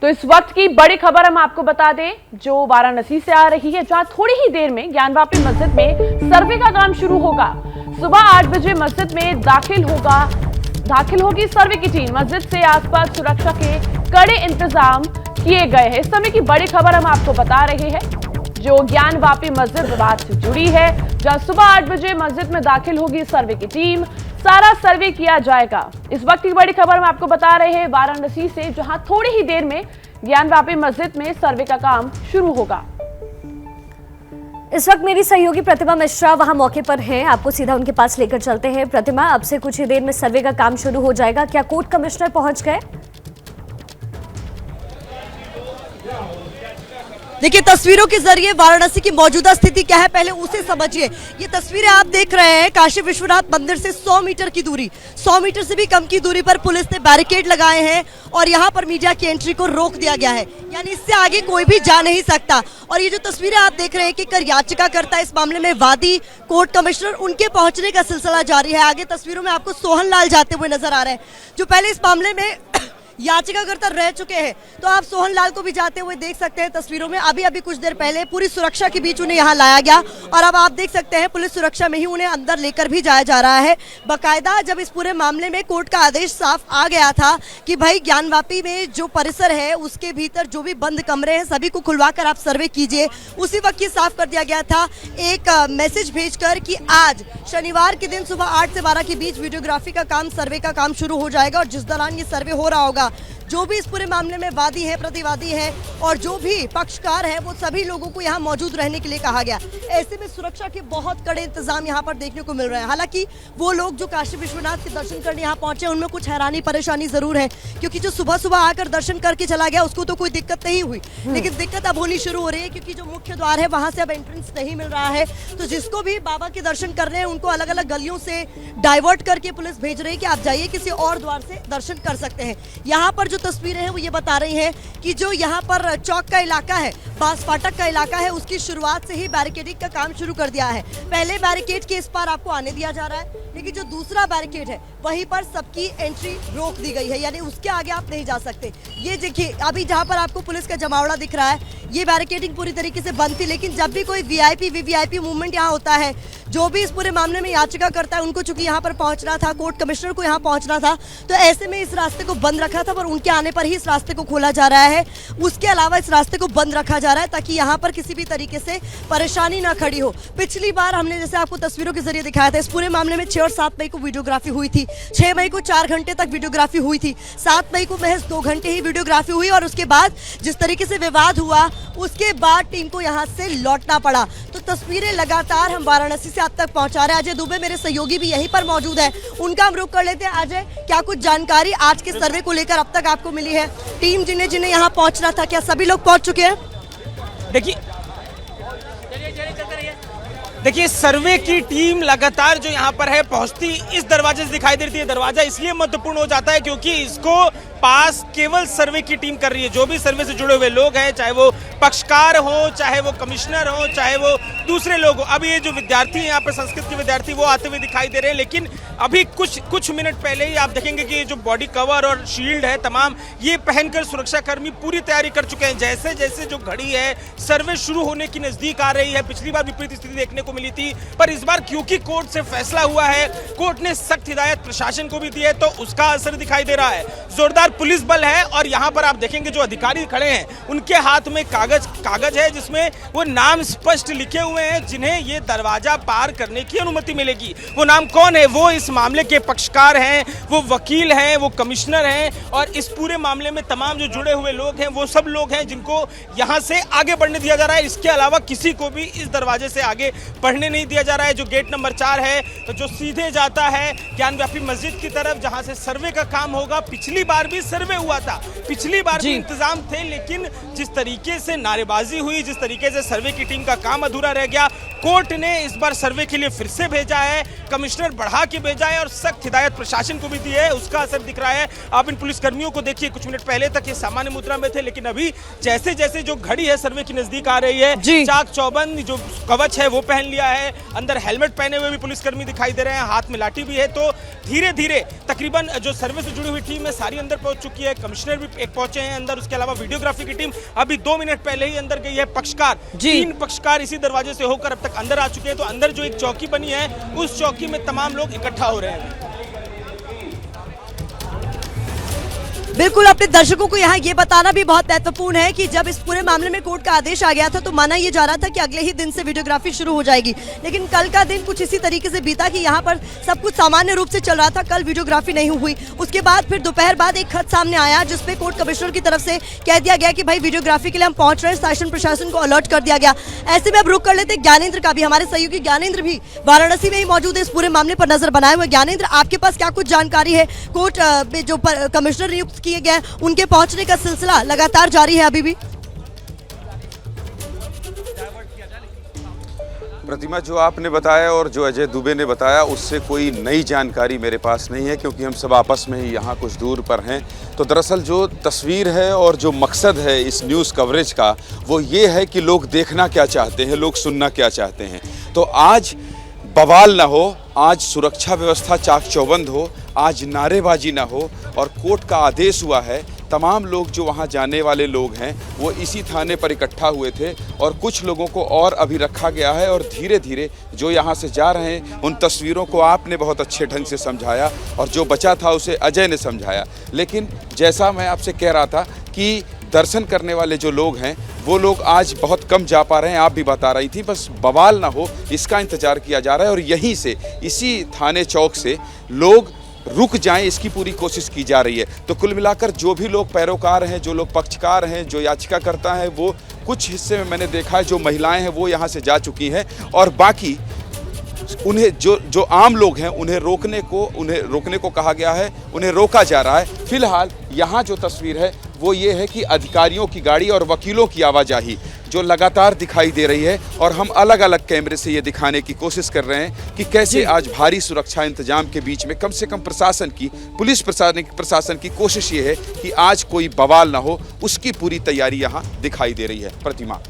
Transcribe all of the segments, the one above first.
तो इस वक्त की बड़ी खबर हम आपको बता दें जो वाराणसी से आ रही है, जहां थोड़ी ही देर में ज्ञानवापी मस्जिद में सर्वे का काम शुरू होगा। सुबह 8 बजे मस्जिद में दाखिल होगी सर्वे की टीम। मस्जिद से आसपास सुरक्षा के कड़े इंतजाम किए गए हैं। इस समय की बड़ी खबर हम आपको बता रहे हैं जो ज्ञानवापी मस्जिद विवाद से जुड़ी है, जहां सुबह 8 बजे मस्जिद में दाखिल होगी सर्वे की टीम। सारा सर्वे किया जाएगा। इस वक्त की बड़ी खबर हम आपको बता रहे हैं वाराणसी से, जहां थोड़ी ही देर में ज्ञानवापी मस्जिद में सर्वे का काम शुरू होगा। इस वक्त मेरी सहयोगी प्रतिमा मिश्रा वहां मौके पर हैं। आपको सीधा उनके पास लेकर चलते हैं। प्रतिमा, अब से कुछ ही देर में सर्वे का काम शुरू हो जाएगा। क्या कोर्ट कमिश्नर पहुंच गए? देखिए, तस्वीरों के जरिए वाराणसी की मौजूदा स्थिति क्या है पहले उसे समझिए। ये तस्वीरें आप देख रहे हैं काशी विश्वनाथ मंदिर से 100 मीटर की दूरी, 100 मीटर से भी कम की दूरी पर पुलिस ने बैरिकेड लगाए हैं और यहाँ पर मीडिया की एंट्री को रोक दिया गया है, यानी इससे आगे कोई भी जा नहीं सकता। और ये जो तस्वीरें आप देख रहे हैं कि कर याचिका करता इस मामले में वादी, कोर्ट कमिश्नर, उनके पहुंचने का सिलसिला जारी है। आगे तस्वीरों में आपको सोहन लाल जाते हुए नजर आ रहे हैं जो पहले इस मामले में याचिकाकर्ता रह चुके हैं। तो आप सोहन लाल को भी जाते हुए देख सकते हैं तस्वीरों में। अभी कुछ देर पहले पूरी सुरक्षा के बीच उन्हें यहाँ लाया गया और अब आप देख सकते हैं पुलिस सुरक्षा में ही उन्हें अंदर लेकर भी जाया जा रहा है। बाकायदा जब इस पूरे मामले में कोर्ट का आदेश साफ आ गया था कि भाई ज्ञानवापी में जो परिसर है उसके भीतर जो भी बंद कमरे हैं सभी को खुलवाकर आप सर्वे कीजिए, उसी वक्त ये साफ कर दिया गया था एक मैसेज भेजकर कि आज शनिवार के दिन सुबह 8 से 12 के बीच वीडियोग्राफी का काम, सर्वे का काम शुरू हो जाएगा और जिस दौरान ये सर्वे हो रहा होगा जो भी इस पूरे मामले में वादी है, प्रतिवादी है और जो भी पक्षकार है वो सभी लोगों को यहाँ मौजूद रहने के लिए कहा गया। ऐसे में सुरक्षा के बहुत कड़े इंतजाम यहाँ पर देखने को मिल रहे हैं। हालांकि वो लोग जो काशी विश्वनाथ के दर्शन करने यहाँ पहुंचे उनमें कुछ हैरानी परेशानी जरूर है, क्योंकि जो सुबह सुबह आकर दर्शन करके चला गया उसको तो कोई दिक्कत नहीं हुई, लेकिन दिक्कत अब होनी शुरू हो रही है क्योंकि जो मुख्य द्वार है वहां से अब एंट्रेंस नहीं मिल रहा है। तो जिसको भी बाबा के दर्शन कर रहे हैं उनको अलग अलग गलियों से डाइवर्ट करके पुलिस भेज रही है कि आप जाइए किसी और द्वार से दर्शन कर सकते हैं। यहाँ पर तस्वीरें हैं वो ये बता रही हैं कि जो यहाँ पर चौक का इलाका है, बास फाटक का इलाका है, उसकी शुरुआत से ही बैरिकेडिंग का काम शुरू कर दिया है। पहले बैरिकेड के इस पार आपको आने दिया जा रहा है, लेकिन जो दूसरा बैरिकेड है वहीं पर सबकी एंट्री रोक दी गई है, यानी उसके आगे आप नहीं जा सकते। ये देखिए अभी जहाँ पर आपको पुलिस का जमावड़ा दिख रहा है ये बैरिकेडिंग पूरी तरीके से बंद थी, लेकिन जब भी कोई वीआईपी वीवीआईपी मूवमेंट यहाँ होता है, जो भी इस पूरे मामले में याचिका करता है उनको चूंकि यहाँ पर पहुंचना था, कोर्ट कमिश्नर को यहाँ पहुंचना था, तो ऐसे में इस रास्ते को बंद रखा था, पर उनके आने पर ही इस रास्ते को खोला जा रहा है। उसके अलावा इस रास्ते को बंद रखा जा रहा है ताकि यहाँ पर किसी भी तरीके से परेशानी ना खड़ी हो। पिछली बार हमने जैसे आपको तस्वीरों के जरिए दिखाया था, इस पूरे मामले में 6 और 7 मई को वीडियोग्राफी हुई थी, 6 मई को 4 घंटे तक वीडियोग्राफी हुई थी, 7 मई को महज 2 घंटे ही वीडियोग्राफी हुई और उसके बाद जिस तरीके से विवाद हुआ उसके बाद टीम को यहाँ से लौटना पड़ा। तो तस्वीरें लगातार हम वाराणसी से आप तक पहुंचा रहे हैं। अजय दुबे मेरे सहयोगी भी यहीं पर मौजूद है, उनका हम रुख कर लेते हैं। अजय, क्या कुछ जानकारी आज के सर्वे को लेकर अब तक आपको मिली है? टीम जिन्हें जिन्हें यहाँ पहुंचना था, क्या सभी लोग पहुंच चुके हैं? देखिए सर्वे की टीम लगातार जो यहाँ पर है पहुंचती इस दरवाजे से दिखाई देती है। दरवाजा इसलिए महत्वपूर्ण हो जाता है क्योंकि इसको पास केवल सर्वे की टीम कर रही है। जो भी सर्वे से जुड़े हुए लोग हैं, चाहे वो पक्षकार हो, चाहे वो कमिश्नर हो, चाहे वो दूसरे लोग हो। अब ये जो विद्यार्थी हैं यहाँ पर, संस्कृत के विद्यार्थी, वो आते हुए दिखाई दे रहे हैं, लेकिन अभी कुछ मिनट पहले ही आप देखेंगे कि ये जो बॉडी कवर और शील्ड है तमाम, ये पहनकर सुरक्षाकर्मी पूरी तैयारी कर चुके हैं। जैसे जैसे जो घड़ी है सर्वे शुरू होने की नजदीक आ रही है, पिछली बार विपरीत स्थिति देखने को मिली थी, पर इस बार क्योंकि कोर्ट से फैसला हुआ है, कोर्ट ने सख्त हिदायत प्रशासन को भी दी है, तो उसका असर दिखाई दे रहा है। जोरदार पुलिस बल है और यहाँ पर आप देखेंगे जो अधिकारी खड़े हैं उनके हाथ में कागज है जिसमें वो नाम स्पष्ट लिखे हुए हैं जिन्हें ये दरवाजा पार करने की अनुमति मिलेगी। वो नाम कौन है? वो इस मामले के पक्षकार हैं, वो वकील हैं, वो कमिश्नर हैं और इस पूरे मामले में तमाम जो जुड़े हुए लोग हैं वो सब लोग हैं जिनको यहाँ से आगे बढ़ने दिया जा रहा है। इसके अलावा किसी को भी इस दरवाजे से आगे बढ़ने नहीं दिया जा रहा है। जो गेट नंबर 4 है तो जो सीधे जाता है ज्ञानवापी मस्जिद की तरफ जहाँ से सर्वे का काम होगा। पिछली बार भी सर्वे हुआ था, पिछली बार भी इंतजाम थे, लेकिन जिस तरीके से नारेबाजी हुई, जिस तरीके से सर्वे की टीम का काम अधूरा रह गया, कोर्ट ने इस बार सर्वे के लिए फिर से भेजा है, कमिश्नर बढ़ा के भेजा है और सख्त हिदायत प्रशासन को भी दी है। उसका असर दिख रहा है। आप इन पुलिसकर्मियों को देखिए, कुछ मिनट पहले तक ये सामान्य मुद्रा में थे, लेकिन अभी जैसे जैसे जो घड़ी है सर्वे की नजदीक आ रही है, चाक चौबंद जो कवच है वो पहन लिया है, अंदर हेलमेट पहने हुए भी पुलिसकर्मी दिखाई दे रहे हैं, हाथ में लाठी भी है। तो धीरे धीरे तकरीबन जो सर्वे से जुड़ी हुई टीम है सारी अंदर पहुंच चुकी है, कमिश्नर भी एक पहुंचे हैं अंदर, उसके अलावा वीडियोग्राफी की टीम अभी 2 मिनट पहले ही अंदर गई है। पक्षकार 3 पक्षकार इसी दरवाजे से होकर अब तक अंदर आ चुके हैं। तो अंदर जो एक चौकी बनी है उस चौकी में तमाम लोग इकट्ठा हो रहे हैं। बिल्कुल, अपने दर्शकों को यहाँ ये बताना भी बहुत महत्वपूर्ण है कि जब इस पूरे मामले में कोर्ट का आदेश आ गया था तो माना ये जा रहा था कि अगले ही दिन से वीडियोग्राफी शुरू हो जाएगी, लेकिन कल का दिन कुछ इसी तरीके से बीता कि यहाँ पर सब कुछ सामान्य रूप से चल रहा था। कल वीडियोग्राफी नहीं हुई। उसके बाद फिर दोपहर बाद एक खत सामने आया जिसपे कोर्ट कमिश्नर की तरफ से कह दिया गया कि भाई वीडियोग्राफी के लिए हम पहुंच रहे हैं, शासन प्रशासन को अलर्ट कर दिया गया। ऐसे में अब रुक कर लेते ज्ञानेंद्र का भी, हमारे सहयोगी ज्ञानेंद्र भी वाराणसी में ही मौजूद है, इस पूरे मामले पर नजर बनाए हुए। ज्ञानेंद्र, आपके पास क्या कुछ जानकारी है? कोर्ट में जो कमिश्नर नियुक्त किए गए उनके पहुंचने का सिलसिला लगातार जारी है अभी भी? प्रतिमा, जो आपने बताया और जो अजय दुबे ने बताया उससे कोई नई जानकारी मेरे पास नहीं है, क्योंकि हम सब आपस में ही यहाँ कुछ दूर पर हैं। तो दरअसल जो तस्वीर है और जो मकसद है इस न्यूज़ कवरेज का वो ये है कि लोग देखना क्या चाहते हैं, लोग सुनना क्या चाहते हैं। तो आज बवाल ना हो, आज सुरक्षा व्यवस्था चाक चौबंद हो, आज नारेबाजी ना हो, और कोर्ट का आदेश हुआ है। तमाम लोग जो वहाँ जाने वाले लोग हैं वो इसी थाने पर इकट्ठा हुए थे और कुछ लोगों को और अभी रखा गया है, और धीरे धीरे जो यहाँ से जा रहे हैं उन तस्वीरों को आपने बहुत अच्छे ढंग से समझाया और जो बचा था उसे अजय ने समझाया। लेकिन जैसा मैं आपसे कह रहा था कि दर्शन करने वाले जो लोग हैं वो लोग आज बहुत कम जा पा रहे हैं, आप भी बता रही थी। बस बवाल ना हो इसका इंतज़ार किया जा रहा है और यहीं से, इसी थाने चौक से लोग रुक जाएं इसकी पूरी कोशिश की जा रही है। तो कुल मिलाकर जो भी लोग पैरोकार हैं, जो लोग पक्षकार हैं, जो याचिकाकर्ता हैं, वो कुछ हिस्से में मैंने देखा है जो महिलाएं हैं वो यहाँ से जा चुकी हैं, और बाकी उन्हें जो आम लोग हैं उन्हें रोकने को कहा गया है, उन्हें रोका जा रहा है। फिलहाल यहाँ जो तस्वीर है वो ये है कि अधिकारियों की गाड़ी और वकीलों की आवाजाही जो लगातार दिखाई दे रही है, और हम अलग अलग कैमरे से ये दिखाने की कोशिश कर रहे हैं कि कैसे आज भारी सुरक्षा इंतजाम के बीच में कम से कम पुलिस प्रशासन की कोशिश ये है कि आज कोई बवाल ना हो, उसकी पूरी तैयारी यहाँ दिखाई दे रही है। प्रतिमा,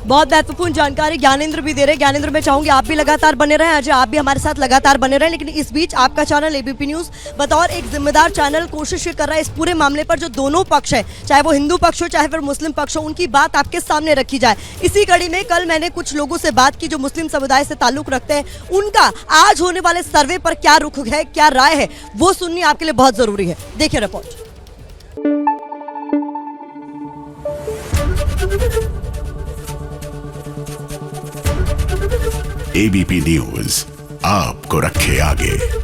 बहुत महत्वपूर्ण जानकारी ज्ञानेंद्र भी दे रहे हैं। ज्ञानेंद्र, मैं चाहूंगी आप भी लगातार बने रहें, अजय आप भी हमारे साथ लगातार बने रहें। लेकिन इस बीच आपका चैनल एबीपी न्यूज़ बतौर एक जिम्मेदार चैनल कोशिश कर रहा है इस पूरे मामले पर जो दोनों पक्ष है, चाहे वो हिंदू पक्ष हो चाहे फिर मुस्लिम पक्ष हो, उनकी बात आपके सामने रखी जाए। इसी कड़ी में कल मैंने कुछ लोगों से बात की जो मुस्लिम समुदाय से ताल्लुक रखते हैं, उनका आज होने वाले सर्वे पर क्या रुख है, क्या राय है, वो सुननी आपके लिए बहुत जरूरी है। देखिए रिपोर्ट। एबीपी न्यूज़ आपको रखे आगे।